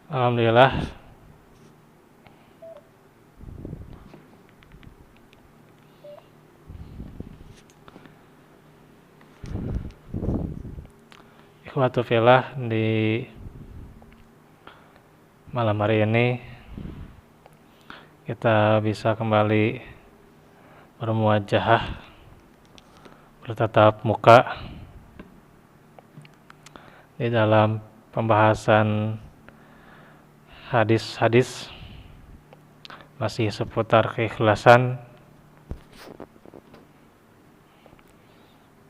Alhamdulillah. Ikhwatu fillah, di malam hari ini kita bisa kembali bermuajahah, bertatap muka di dalam pembahasan hadis-hadis masih seputar keikhlasan,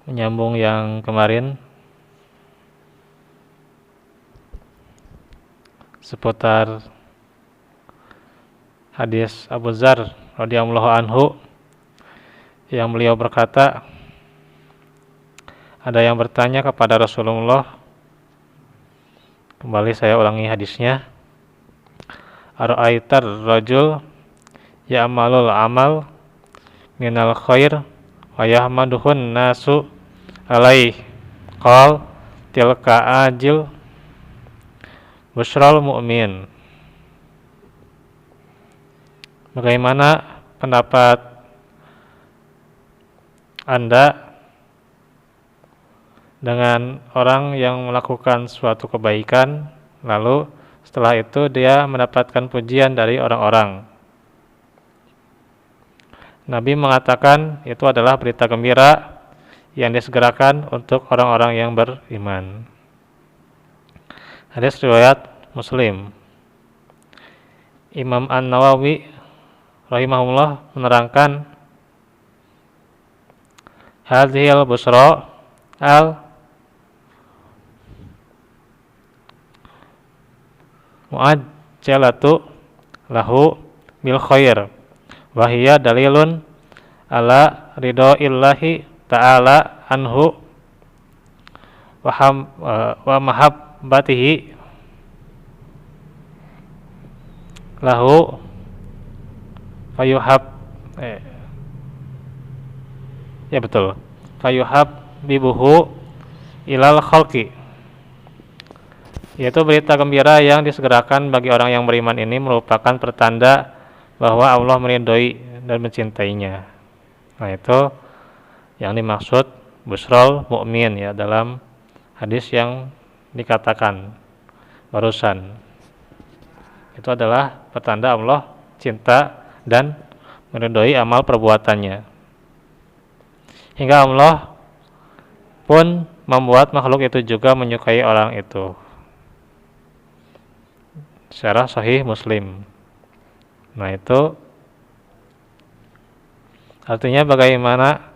menyambung yang kemarin seputar hadis Abu Dzar radhiyallahu anhu yang beliau berkata, ada yang bertanya kepada Rasulullah, kembali saya ulangi hadisnya, ara'aitar rajul ya'malul amal minal khair wa yahmaduhun nasu alaih, qal tilka ajil busyral mu'min. Bagaimana pendapat Anda dengan orang yang melakukan suatu kebaikan, lalu setelah itu dia mendapatkan pujian dari orang-orang? Nabi mengatakan itu adalah berita gembira yang disegerakan untuk orang-orang yang beriman. Hadis riwayat Muslim. Imam An-Nawawi rahimahullah menerangkan, hadhil busra al muajjalatu lahu bil khair wa hiya dalilun ala ridhoillahi ta'ala anhu wa mahabbatihi lahu fayuhab ya betul, fayuhab bibuhu ilal khalqi, yaitu berita gembira yang disegerakan bagi orang yang beriman ini merupakan pertanda bahwa Allah meridhoi dan mencintainya. Nah, itu yang dimaksud busrol mukmin ya dalam hadis yang dikatakan barusan. Itu adalah pertanda Allah cinta dan meridhoi amal perbuatannya. Hingga Allah pun membuat makhluk itu juga menyukai orang itu. Secara sahih Muslim. Nah, itu artinya bagaimana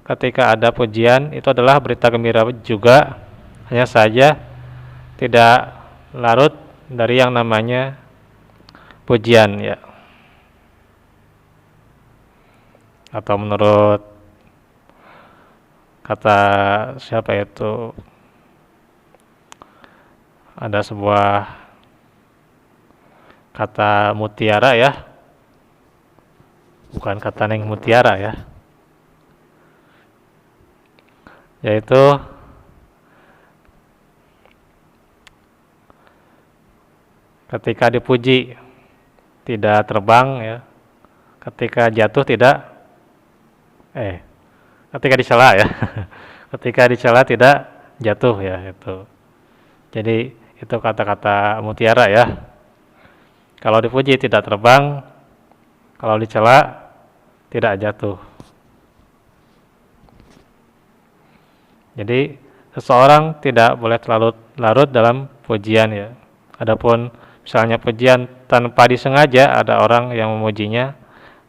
ketika ada pujian, itu adalah berita gembira juga, hanya saja tidak larut dari yang namanya pujian ya. Atau menurut kata siapa itu, ada sebuah kata mutiara ya, bukan kata neng mutiara ya, yaitu ketika dipuji tidak terbang ya, ketika jatuh tidak ketika dicela ya ketika dicela tidak jatuh ya, itu. Jadi itu kata-kata mutiara ya. Kalau dipuji tidak terbang, kalau dicela tidak jatuh. Jadi seseorang tidak boleh terlalu larut dalam pujian ya. Adapun misalnya pujian tanpa disengaja ada orang yang memujinya,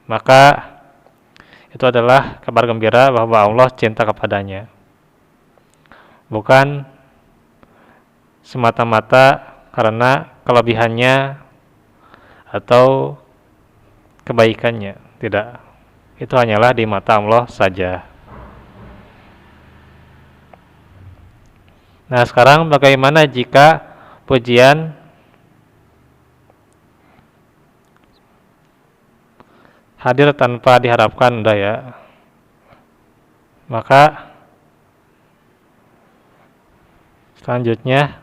maka itu adalah kabar gembira bahwa Allah cinta kepadanya. Bukan semata-mata karena kelebihannya atau kebaikannya, tidak. Itu hanyalah di mata Allah saja. Nah, sekarang bagaimana jika pujian hadir tanpa diharapkan, udah ya. Maka selanjutnya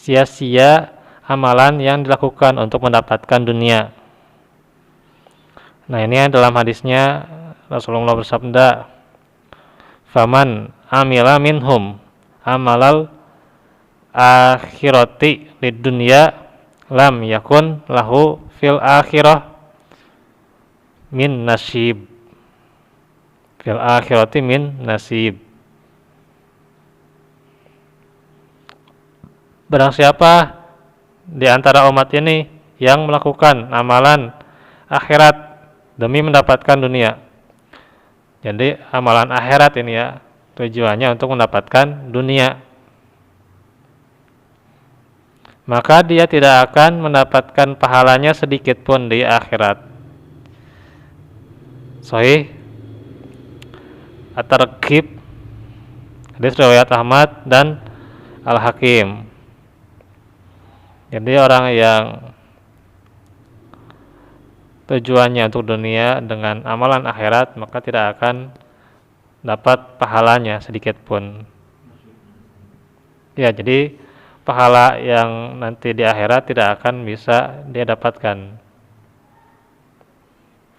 sia-sia amalan yang dilakukan untuk mendapatkan dunia. Nah, ini dalam hadisnya Rasulullah bersabda, "Faman amila minhum amalal akhirati lid dunya lam yakun lahu fil akhirah min nasib." Fil akhirati min nasib. Barang siapa di antara umat ini yang melakukan amalan akhirat demi mendapatkan dunia. Jadi amalan akhirat ini ya tujuannya untuk mendapatkan dunia. Maka dia tidak akan mendapatkan pahalanya sedikit pun di akhirat. Sahih At-Targhib, hadis riwayat Ahmad dan Al-Hakim. Jadi orang yang tujuannya untuk dunia dengan amalan akhirat, maka tidak akan dapat pahalanya sedikit pun. Ya, jadi pahala yang nanti di akhirat tidak akan bisa dia dapatkan.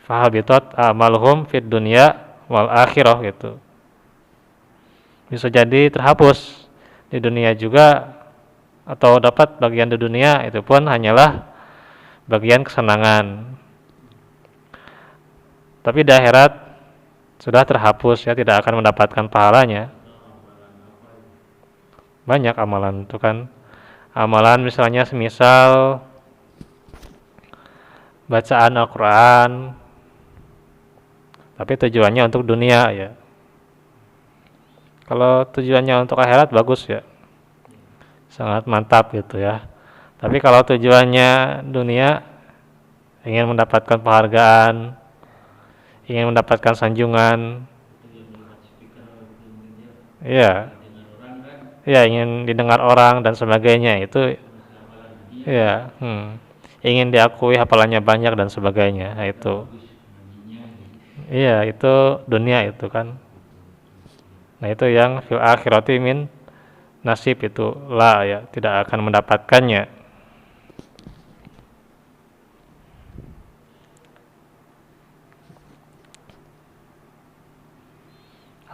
Fahabitat amaluhum fid dunya wal akhirah gitu. Bisa jadi terhapus di dunia juga, atau dapat bagian di dunia itu pun hanyalah bagian kesenangan. Tapi di akhirat sudah terhapus, ya tidak akan mendapatkan pahalanya. Banyak amalan itu kan. Amalan misalnya semisal bacaan Al-Quran, tapi tujuannya untuk dunia ya. Kalau tujuannya untuk akhirat bagus ya, sangat mantap gitu ya. Tapi kalau tujuannya dunia, ingin mendapatkan penghargaan, ingin mendapatkan sanjungan, ya, ya ingin didengar orang dan sebagainya, itu ya, ingin diakui hafalannya banyak dan sebagainya, nah, itu, iya itu dunia itu kan. Nah itu yang fil akhirati min nasib, itu la ya, tidak akan mendapatkannya.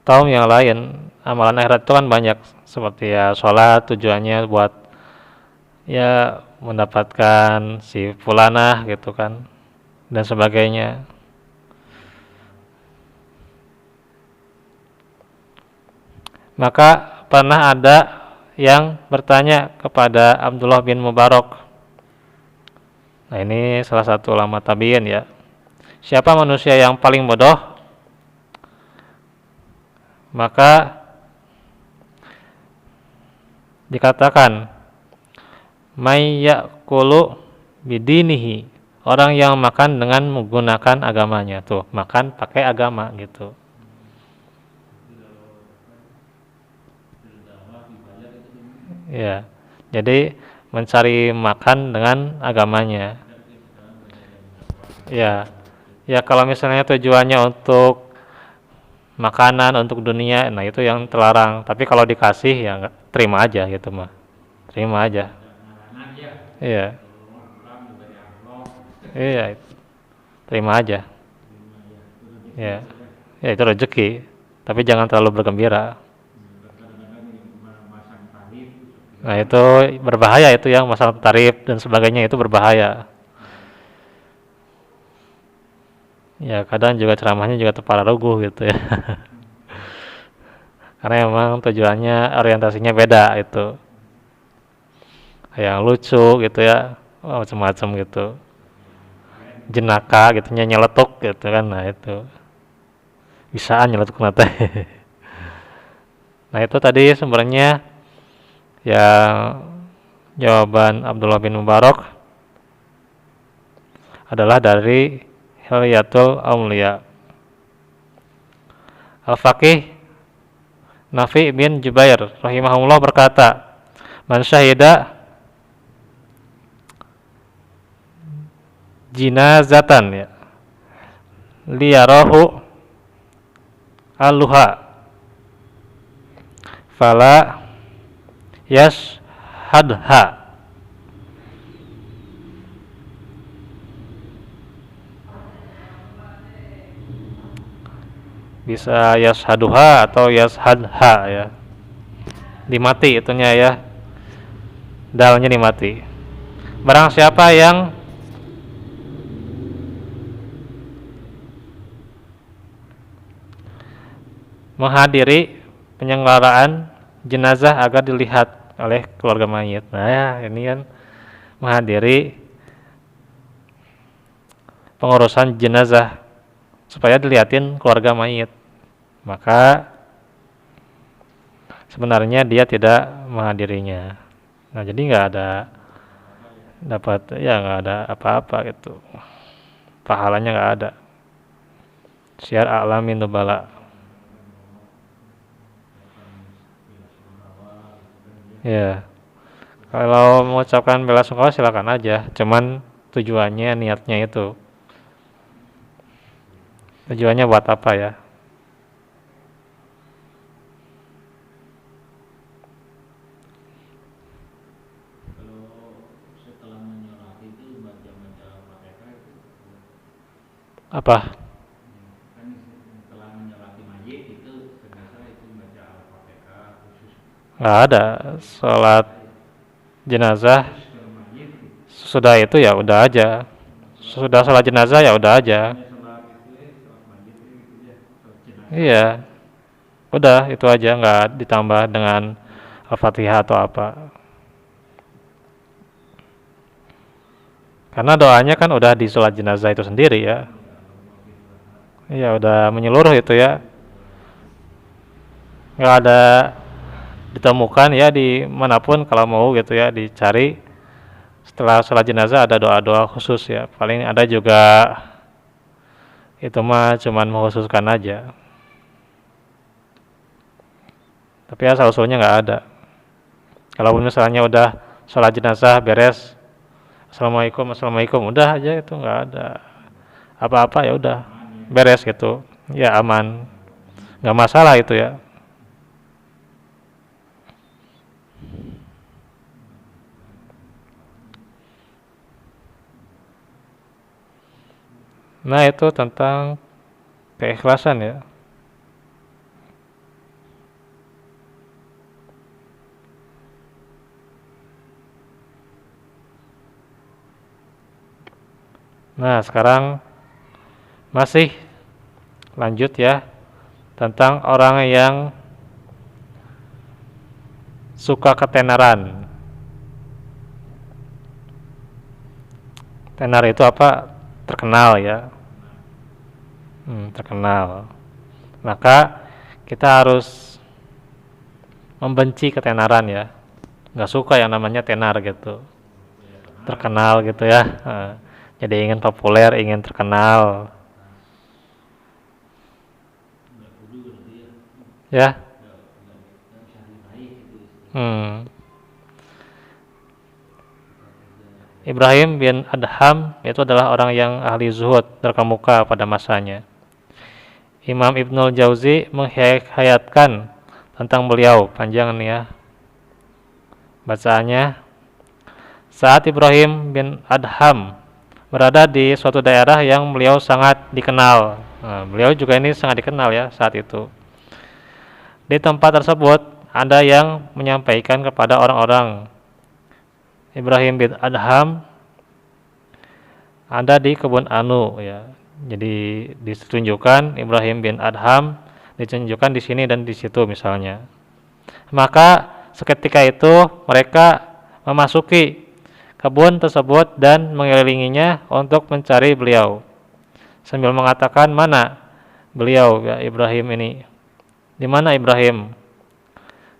Atau yang lain, amalan akhirat itu kan banyak, seperti ya sholat tujuannya buat ya mendapatkan si fulanah gitu kan, dan sebagainya. Maka pernah ada yang bertanya kepada Abdullah bin Mubarak. Nah ini salah satu ulama tabi'in ya. Siapa manusia yang paling bodoh? Maka dikatakan, may ya'kulu bidinihi, orang yang makan dengan menggunakan agamanya. Tuh, makan pakai agama gitu. Ya, jadi mencari makan dengan agamanya. Ya, ya kalau misalnya tujuannya untuk makanan, untuk dunia, nah itu yang terlarang. Tapi kalau dikasih ya terima aja gitu mah, terima aja. Iya, iya, terima aja. Ya, ya itu rezeki. Tapi jangan terlalu bergembira. Nah itu berbahaya, itu yang masalah tarif dan sebagainya itu berbahaya. Ya kadang juga ceramahnya juga terpara ruguh gitu ya. Karena emang tujuannya orientasinya beda itu. Yang lucu gitu ya, macam-macam gitu. Jenaka gitu, nyeletuk gitu kan, nah itu. Bisaan nyeletuk nate. Nah itu tadi sumbernya yang jawaban Abdullah bin Mubarak adalah dari Hilyatul Auliya. Al-Faqih Nafi bin Jubair rahimahullah berkata, man syahida jinazatan ya liyarahu aluha fala yashhadha bisa yashaduha atau yashadha ya, dimati itunya ya, dalnya dimati. Barang siapa yang menghadiri penyelenggaraan jenazah agar dilihat oleh keluarga mayit. Nah ya, ini kan menghadiri pengurusan jenazah supaya dilihatin keluarga mayit, maka sebenarnya dia tidak menghadirinya. Nah jadi nggak ada dapat, ya nggak ada apa-apa gitu, pahalanya nggak ada. Syiar a'lamin nubala. Ya, kalau mengucapkan bela sungkawa silakan aja, cuman tujuannya, niatnya itu, tujuannya buat apa ya? Apa? Nggak ada sholat jenazah. Sudah itu ya udah aja. Sudah sholat jenazah ya udah aja. Iya, udah itu aja, nggak ditambah dengan Al-Fatihah atau apa. Karena doanya kan udah di sholat jenazah itu sendiri ya. Iya, udah menyeluruh itu ya. Nggak ada ditemukan ya di manapun, kalau mau gitu ya dicari setelah sholat jenazah ada doa-doa khusus ya. Paling ada juga, itu mah cuman mengkhususkan aja. Tapi asal-usulnya nggak ada. Kalau misalnya udah sholat jenazah beres, assalamualaikum assalamualaikum, udah aja, itu nggak ada apa-apa, ya udah beres gitu, ya aman, nggak masalah itu ya. Nah itu tentang keikhlasan ya. Nah sekarang masih lanjut ya, tentang orang yang suka ketenaran. Tenar itu apa? Terkenal ya. Terkenal. Maka kita harus membenci ketenaran ya. Nggak suka yang namanya tenar gitu. Terkenal gitu ya. Jadi ingin populer, ingin terkenal. Ya. Ibrahim bin Adham itu adalah orang yang ahli zuhud, terkemuka pada masanya. Imam Ibnul Jauzi menghayatkan tentang beliau, panjang nih ya bacaannya. Saat Ibrahim bin Adham berada di suatu daerah yang beliau sangat dikenal. Nah, beliau juga ini sangat dikenal ya saat itu. Di tempat tersebut ada yang menyampaikan kepada orang-orang, Ibrahim bin Adham ada di kebun anu ya. Jadi ditunjukkan Ibrahim bin Adham ditunjukkan di sini dan di situ misalnya. Maka seketika itu mereka memasuki kebun tersebut dan mengelilinginya untuk mencari beliau, sambil mengatakan, mana beliau ya Ibrahim ini, di mana Ibrahim.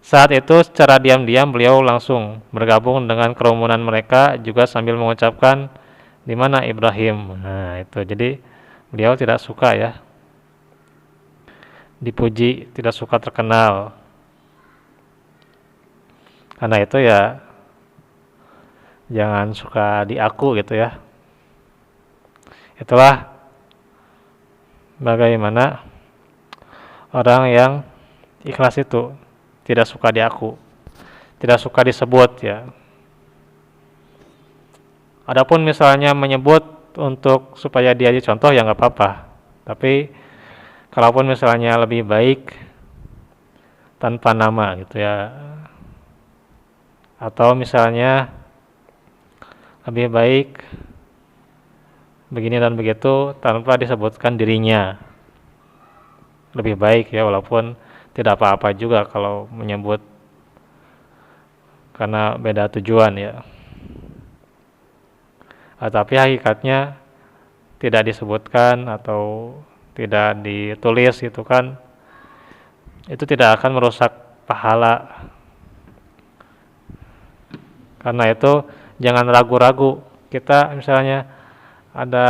Saat itu secara diam-diam beliau langsung bergabung dengan kerumunan mereka juga sambil mengucapkan, di mana Ibrahim. Nah itu, jadi beliau tidak suka ya dipuji, tidak suka terkenal. Karena itu ya jangan suka diaku gitu ya. Itulah bagaimana orang yang ikhlas itu, tidak suka diaku, tidak suka disebut ya. Adapun misalnya menyebut untuk supaya dia dicontoh ya nggak apa-apa. Tapi kalaupun misalnya lebih baik tanpa nama gitu ya, atau misalnya lebih baik begini dan begitu tanpa disebutkan dirinya, lebih baik ya, walaupun tidak apa-apa juga kalau menyebut karena beda tujuan ya. Tapi hakikatnya tidak disebutkan atau tidak ditulis gitu kan, itu tidak akan merusak pahala. Karena itu jangan ragu-ragu. Kita misalnya ada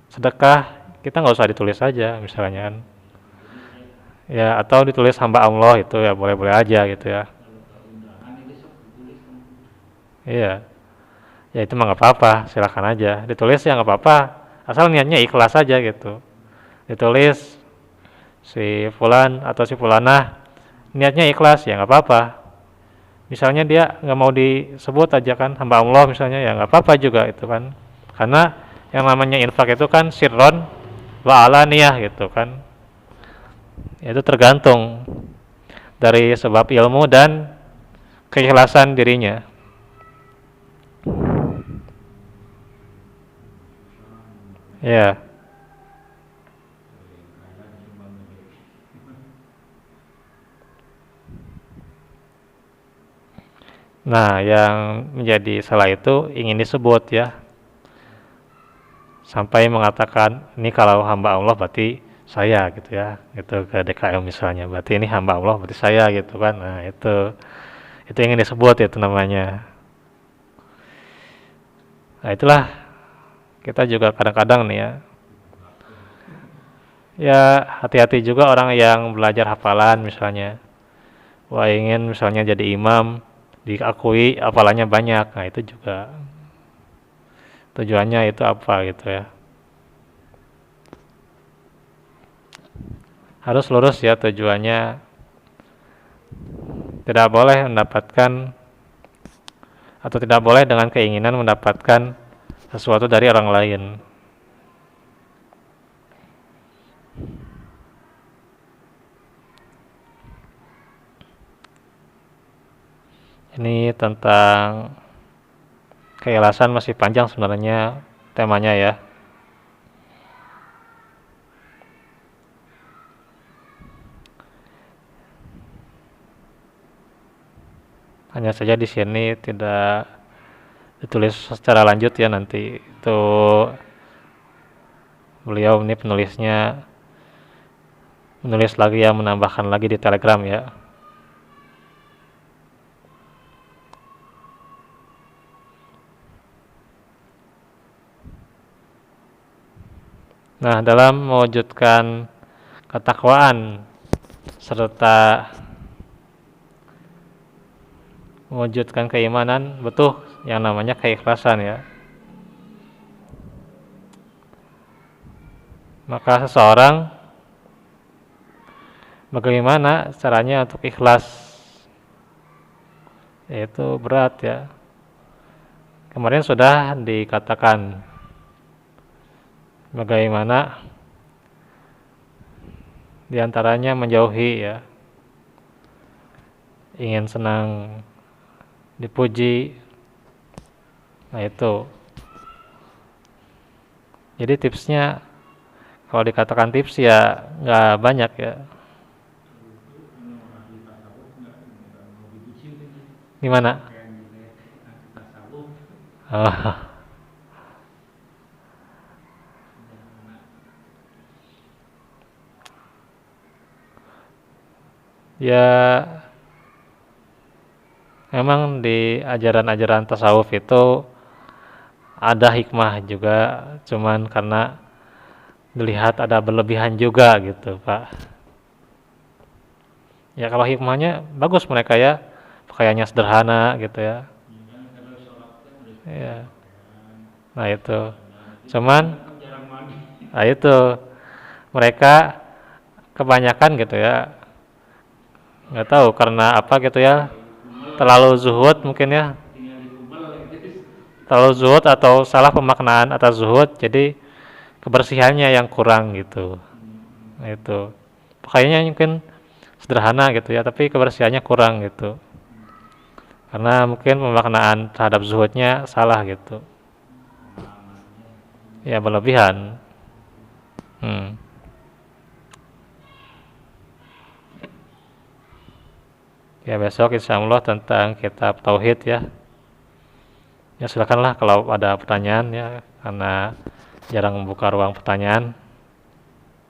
sedekah, kita nggak usah ditulis aja misalnya kan. Ya, atau ditulis hamba Allah, itu ya boleh-boleh aja gitu ya. Iya, ya itu mah nggak apa-apa, silakan aja. Ditulis ya nggak apa-apa, asal niatnya ikhlas aja gitu. Ditulis si fulan atau si fulanah, niatnya ikhlas ya nggak apa-apa. Misalnya dia nggak mau disebut aja kan hamba Allah misalnya, ya nggak apa-apa juga itu kan. Karena yang namanya infak itu kan sirron wa alaniyah gitu kan. Itu tergantung dari sebab ilmu dan keikhlasan dirinya. Ya. Nah, yang menjadi salah itu ingin disebut ya. Sampai mengatakan, ini kalau hamba Allah berarti saya gitu ya. Itu ke DKM misalnya, berarti ini hamba Allah berarti saya gitu kan. Nah, itu ingin disebut itu namanya. Nah, itulah kita juga kadang-kadang nih ya. Ya, hati-hati juga orang yang belajar hafalan misalnya. Wah, ingin misalnya jadi imam, diakui hafalannya banyak. Nah, itu juga tujuannya itu apa gitu ya. Harus lurus ya tujuannya. Tidak boleh mendapatkan atau tidak boleh dengan keinginan mendapatkan sesuatu dari orang lain. Ini tentang keikhlasan masih panjang sebenarnya temanya ya. Hanya saja di sini tidak ditulis secara lanjut ya, nanti itu beliau ini penulisnya menulis lagi ya, menambahkan lagi di Telegram ya. Nah, dalam mewujudkan ketakwaan serta mewujudkan keimanan, butuh yang namanya keikhlasan ya. Maka seseorang bagaimana caranya untuk ikhlas? Itu berat ya. Kemarin sudah dikatakan bagaimana diantaranya menjauhi ya, ingin senang dipuji. Nah itu, jadi tipsnya, kalau dikatakan tips ya nggak banyak ya. Gimana? Oh. Ya, memang di ajaran-ajaran tasawuf itu ada hikmah juga, cuman karena dilihat ada berlebihan juga gitu Pak. Ya kalau hikmahnya bagus mereka ya, pakaiannya sederhana gitu ya. Ya, nah itu. Cuman, nah itu mereka kebanyakan gitu ya, nggak tahu karena apa gitu ya, terlalu zuhud mungkin ya, terlalu zuhud atau salah pemaknaan atas zuhud, jadi kebersihannya yang kurang gitu. Nah, itu pakaiannya mungkin sederhana gitu ya, tapi kebersihannya kurang gitu, karena mungkin pemaknaan terhadap zuhudnya salah gitu, ya berlebihan. hmm. Ya besok insya Allah tentang kitab tauhid ya. Ya silakanlah kalau ada pertanyaan ya, karena jarang membuka ruang pertanyaan,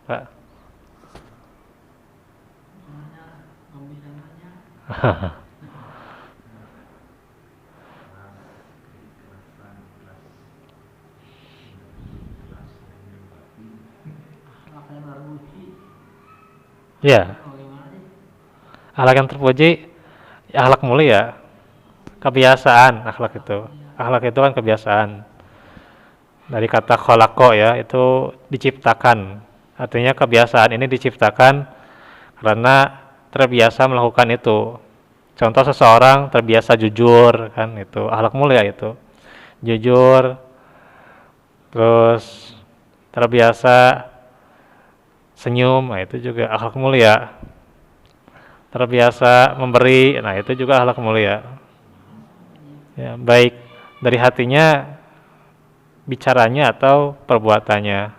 Pak. Ya, akhlak yang terpuji, ya akhlak mulia, kebiasaan akhlak itu. Akhlak itu kan kebiasaan. Dari kata kholako ya, itu diciptakan. Artinya kebiasaan ini diciptakan karena terbiasa melakukan itu. Contoh seseorang terbiasa jujur, kan itu akhlak mulia itu. Jujur, terus terbiasa senyum, nah itu juga akhlak mulia. Terbiasa memberi, nah itu juga akhlak mulia. Ya, baik dari hatinya, bicaranya atau perbuatannya,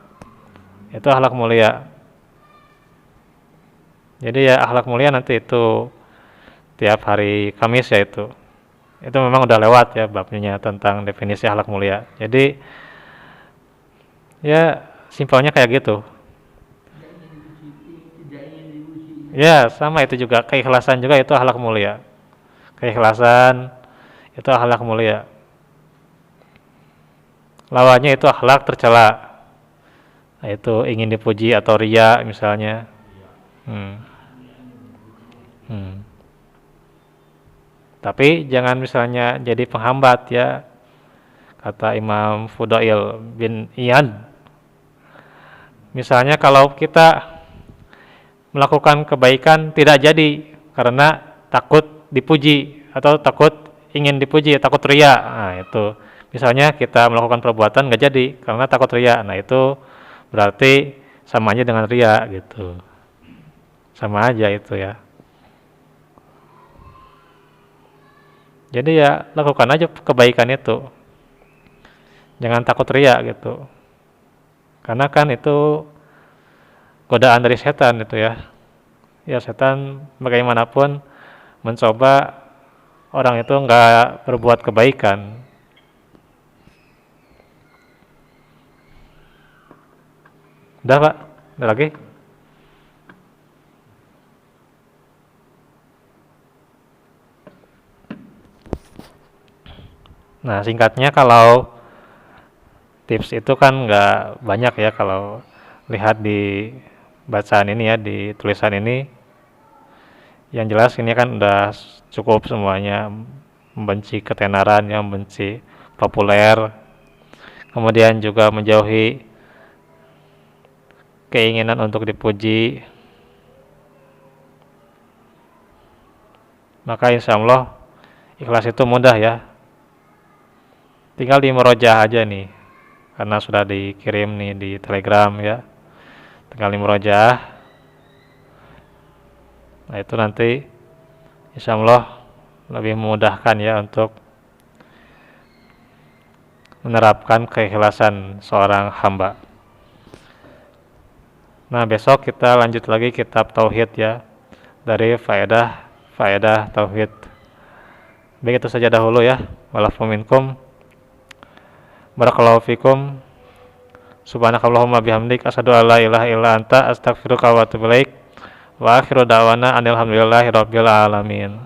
itu akhlak mulia. Jadi ya akhlak mulia nanti itu tiap hari Kamis ya itu memang udah lewat ya babnya tentang definisi akhlak mulia. Jadi ya simpelnya kayak gitu. Ya sama, itu juga keikhlasan juga itu akhlak mulia. Keikhlasan itu akhlak mulia. Lawannya itu akhlak tercela. Nah, itu ingin dipuji atau ria misalnya. Hmm. Hmm. Tapi jangan misalnya jadi penghambat ya, kata Imam Fudail bin Iyad. Misalnya kalau kita melakukan kebaikan tidak jadi karena takut dipuji atau takut ingin dipuji, takut ria. Nah, itu. Misalnya kita melakukan perbuatan nggak jadi karena takut ria. Nah, itu berarti sama aja dengan ria gitu. Sama aja itu ya. Jadi ya lakukan aja kebaikan itu. Jangan takut ria gitu. Karena kan itu godaan dari setan itu ya. Ya setan bagaimanapun mencoba orang itu nggak berbuat kebaikan. Udah Pak? Ada lagi? Nah singkatnya kalau tips itu kan nggak banyak ya, kalau lihat di bacaan ini ya, di tulisan ini. Yang jelas ini kan udah cukup semuanya, membenci ketenaran, yang membenci populer, kemudian juga menjauhi keinginan untuk dipuji. Maka insya Allah ikhlas itu mudah ya. Tinggal di murojaah aja nih, karena sudah dikirim nih di Telegram ya. Tinggal di murojaah. Nah itu nanti insya Allah lebih memudahkan ya untuk menerapkan keikhlasan seorang hamba. Nah besok kita lanjut lagi kitab Tauhid ya, dari faedah Tauhid. Baik itu saja dahulu ya. Walafu minkum. Barakallahu fikum. Subhanakallahumma bihamdik asyhadu an la ilaha illa anta astaghfiruka wa atubu ilaik. Wa akhiru da'wana alhamdulillahi rabbil alamin.